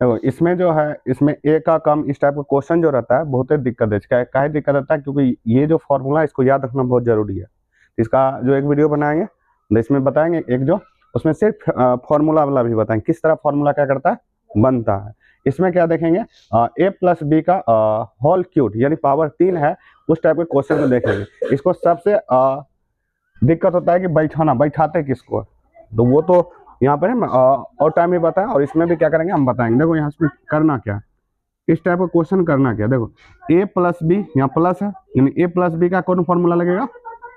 देखो इसमें जो है, इसमें ए का कम इस टाइप का क्वेश्चन जो रहता है बहुत ही दिक्कत है। इसका काहे दिक्कत रहता है, क्योंकि ये जो फॉर्मूला है इसको याद रखना बहुत जरूरी है। इसका जो एक वीडियो बनाएंगे तो इसमें बताएंगे एक जो, उसमें सिर्फ फॉर्मूला वाला भी बताएंगे किस तरह फॉर्मूला क्या करता है बनता है। इसमें क्या देखेंगे, ए प्लस बी का होल क्यूब यानी पावर 3 है, उस टाइप के क्वेश्चन को देखेंगे। इसको सबसे दिक्कत होता है कि बैठाते किसको, तो वो तो यहाँ पर है और टाइम में बताएं, और इसमें भी क्या करेंगे हम बताएंगे। देखो यहाँ से करना क्या, इस टाइप का क्वेश्चन करना क्या, देखो ए प्लस बी यहाँ प्लस है, यानी ए प्लस बी का कौन फॉर्मूला लगेगा,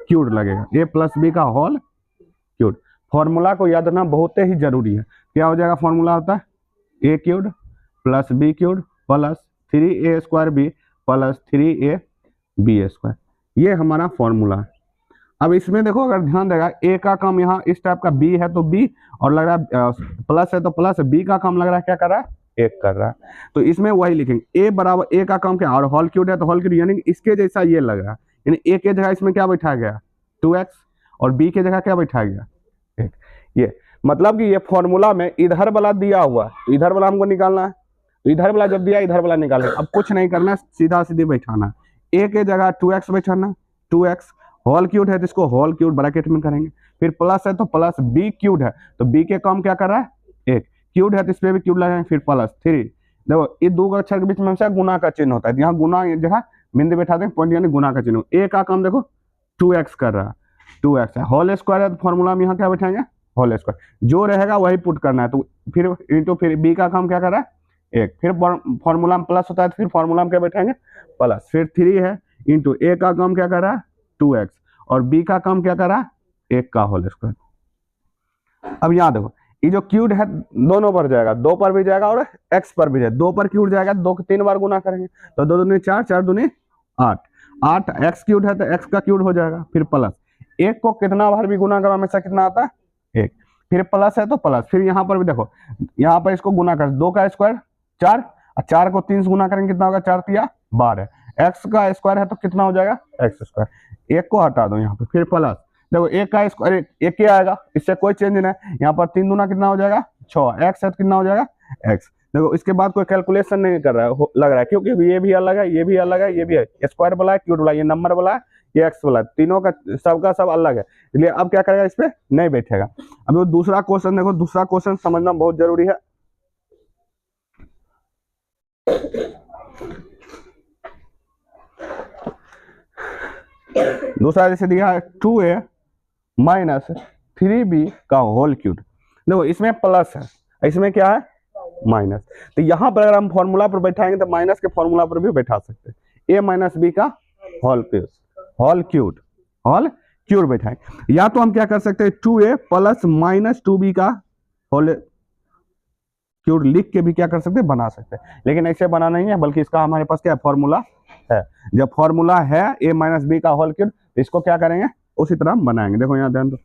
क्यूब लगेगा, ए प्लस बी का होल क्यूब। फॉर्मूला को याद रखना बहुत ही जरूरी है। क्या हो जाएगा, फॉर्मूला होता है A cube plus B cube plus 3a square B plus 3a B square, ये हमारा फॉर्मूला है। अब इसमें देखो अगर ध्यान देगा, ए का कम यहाँ इस टाइप का बी है तो बी, और लग रहा है प्लस है तो प्लस, बी का कम लग रहा है क्या कर रहा है, एक कर रहा है, तो इसमें वही लिखेंगे ए बराबर ए का कम क्या, और होल क्यूब है तो होल क्यूब, यानी इसके जैसा ये लग रहा है, यानी ए के जगह इसमें क्या बैठाया गया 2x, और बी के जगह क्या बैठाया गया एक। ये मतलब कि ये फॉर्मूला में इधर वाला दिया हुआ है, इधर वाला हमको निकालना है, तो इधर वाला जब दिया इधर वाला निकाले। अब कुछ नहीं करना, सीधा सीधे बैठाना, ए के जगह 2x बैठाना, 2x होल क्यूब है तो इसको होल क्यूब ब्रैकेट में करेंगे, फिर प्लस है तो प्लस बी क्यूब है तो बी के कम क्या कर रहा है एक, क्यूब है तो इस पे भी क्यूब लगाएंगे, फिर प्लस 3। देखो ये दो अक्षर के बीच में हमेशा गुना का चिन्ह होता है, यहाँ गुना जगह बिंदु बैठा देंगे, पॉइंट यानी गुना का चिन्ह। ए का कम देखो 2x कर रहा है, 2x है, होल स्क्वायर है तो फॉर्मूला में यहाँ क्या बैठाएंगे होल स्क्वायर, जो रहेगा वही पुट करना है, तो फिर इंटू फिर बी का कम क्या कर रहा है एक, फिर फॉर्मूला में प्लस होता है तो फिर फॉर्मूला में क्या बैठाएंगे प्लस, फिर 3 है इंटू ए का कम क्या कर रहा है 2x, और बी का कम क्या कर रहा है एक का होल स्क्वायर। अब यहाँ देखो ये जो क्यूब है दोनों पर जाएगा, 2 पर भी जाएगा और x पर भी जाएगा, 2 पर क्यूब जाएगा, 2 को 3 बार गुना करेंगे तो 2 दूनी 4, 4 दूनी 8, 8 x क्यूब है तो x का क्यूब हो जाएगा, फिर प्लस एक को कितना बार भी गुना करो हमेशा कितना आता है एक, फिर प्लस है तो प्लस, फिर यहाँ पर भी देखो यहाँ पर इसको गुना कर 2 का स्क्वायर 4, और 4 को 3 से गुना करेंगे कितना होगा 4 तिया 12, x का स्क्वायर है तो कितना हो जाएगा x स्क्वायर, एक को हटा दो यहाँ पे, फिर प्लस देखो एक का स्क्वायर एक ही आएगा, इससे कोई चेंज नहीं, यहाँ पर 3 दूना कितना हो जाएगा 6, x है तो कितना हो जाएगा x। देखो इसके बाद कोई कैलकुलेशन नहीं कर रहा है, लग रहा है क्योंकि ये भी अलग है, ये भी अलग है, ये भी है, स्क्वायर वाला है, क्यूब वाला, ये नंबर वाला है, ये एक्स वाला, तीनों का सबका सब अलग है, इसलिए अब क्या करेगा इस पे नहीं बैठेगा। अब दूसरा क्वेश्चन देखो, दूसरा क्वेश्चन समझना बहुत जरूरी है। दूसरा जैसे दिया है 2a माइनस 3b का होल क्यूब, देखो इसमें प्लस है, इसमें क्या है माइनस, तो यहाँ पर अगर हम फॉर्मूला पर बैठाएंगे तो माइनस के फॉर्मूला पर भी बैठा सकते हैं, a माइनस बी का होल क्यूब, होल क्यूब बैठाएंगे, या तो हम क्या कर सकते हैं 2a प्लस माइनस 2b का होल क्यूब लिख के भी क्या कर सकते हैं बना सकते हैं, लेकिन ऐसे बना नहीं है, बल्कि इसका हमारे पास क्या फॉर्मूला है, जब फॉर्मूला है a माइनस बी का होल क्यूब, इसको क्या करेंगे उसी तरह बनाएंगे। देखो यहाँ ध्यान दो,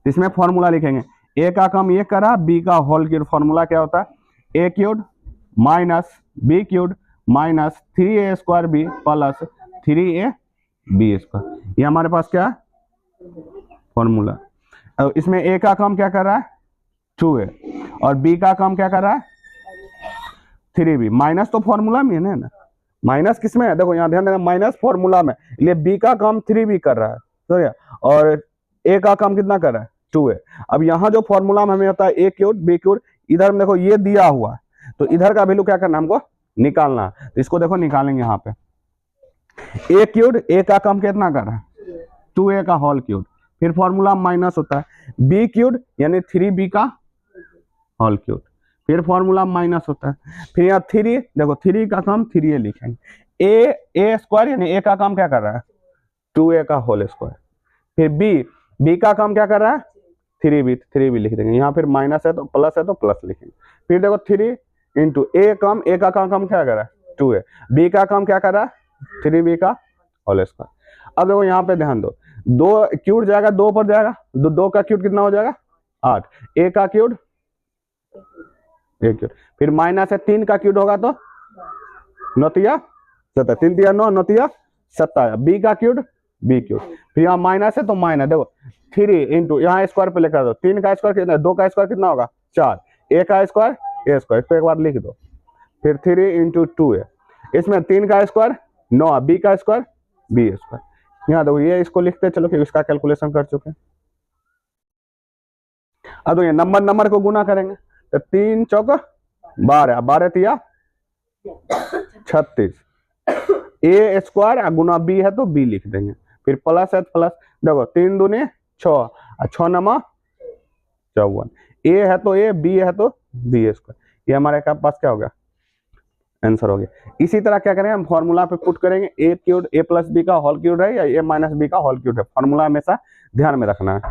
इसमें फॉर्मूला लिखेंगे a का कम ये करा, b का होल क्यूब, फॉर्मूला क्या होता है a cube minus b cube minus 3a square b plus 3a b square, ये हमारे पास क्या फॉर्मूला। अब इसमें a का कम क्या कर रहा है 2a, और b का कम क्या कर रहा है 3b, माइनस तो फॉर्मूला में है ना, माइनस किसमें है, देखो यहाँ ध्यान देना माइनस फॉर्मूला में, इसलिए b का कम 3b कर रहा है, तो और a का कम कितना कर रहा है 2a। अब यहाँ जो फॉर्मूला में हमें होता है a क्यूब b क्यूब, इधर में देखो ये दिया हुआ है तो इधर का वैल्यू क्या करना हमको निकालना है, तो इसको देखो निकालेंगे यहाँ पे, a क्यूब a का कम कितना कर रहा है 2a का होल क्यूब, फिर फॉर्मूला माइनस होता है b क्यूब यानी 3b का होल क्यूब, फिर फॉर्मूला माइनस होता है, फिर यहाँ 3 देखो 3 का कम 3a लिखेंगे, a स्क्वायर यानी a का कम क्या कर रहा है 2a का होल स्क्वायर, फिर b का कम क्या कर रहा है 3b लिख देंगे, यहाँ फिर माइनस है तो प्लस लिखेंगे, फिर देखो 3 इंटू a का कम क्या कर रहा है 2a, b का कम क्या कर रहा है 3b का होल स्क्वायर। अब देखो यहाँ पे ध्यान दो, 2 क्यूब जाएगा 2 पर जाएगा, 2 का क्यूब कितना हो जाएगा 8, a का क्यूब एक क्यूब, फिर माइनस है 3 का क्यूब होगा तो 9 तिया 17, 3 तिया 9, 9 तिया 17, बी का क्यूब बी क्यूब, फिर यहाँ माइनस है तो माइनस, देखो 3 इंटू यहाँ स्क्वायर पे लेकर दो, 3 का स्क्वायर कितना, 2 का स्क्वायर कितना होगा 4, a का स्क्वायर ए स्क्वायर, इसको एक बार लिख दो। फिर 3 इंटू 2 है, इसमें 3 का स्क्वायर 9, बी का स्क्वायर बी स्क्वायर। यहाँ देखो ये इसको लिखते चलो कि इसका कैलकुलेशन कर चुके हैं। अब तो ये नंबर नंबर को गुना करेंगे तो 3 चौक 12, 12 तिया 36, ए स्क्वायर गुना बी है तो बी लिख देंगे। फिर प्लस है प्लस, देखो 3 दूनी 6, 6 नमा 54, ए है तो ए, बी है तो बी स्क्वायर। ये हमारे पास क्या हो गया, आंसर हो गया। इसी तरह क्या करेंगे, हम फॉर्मूला पे पुट करेंगे, ए क्यूब ए प्लस बी का होल क्यूब है या ए माइनस बी का होल क्यूब है। फॉर्मूला हमेशा ध्यान में रखना है।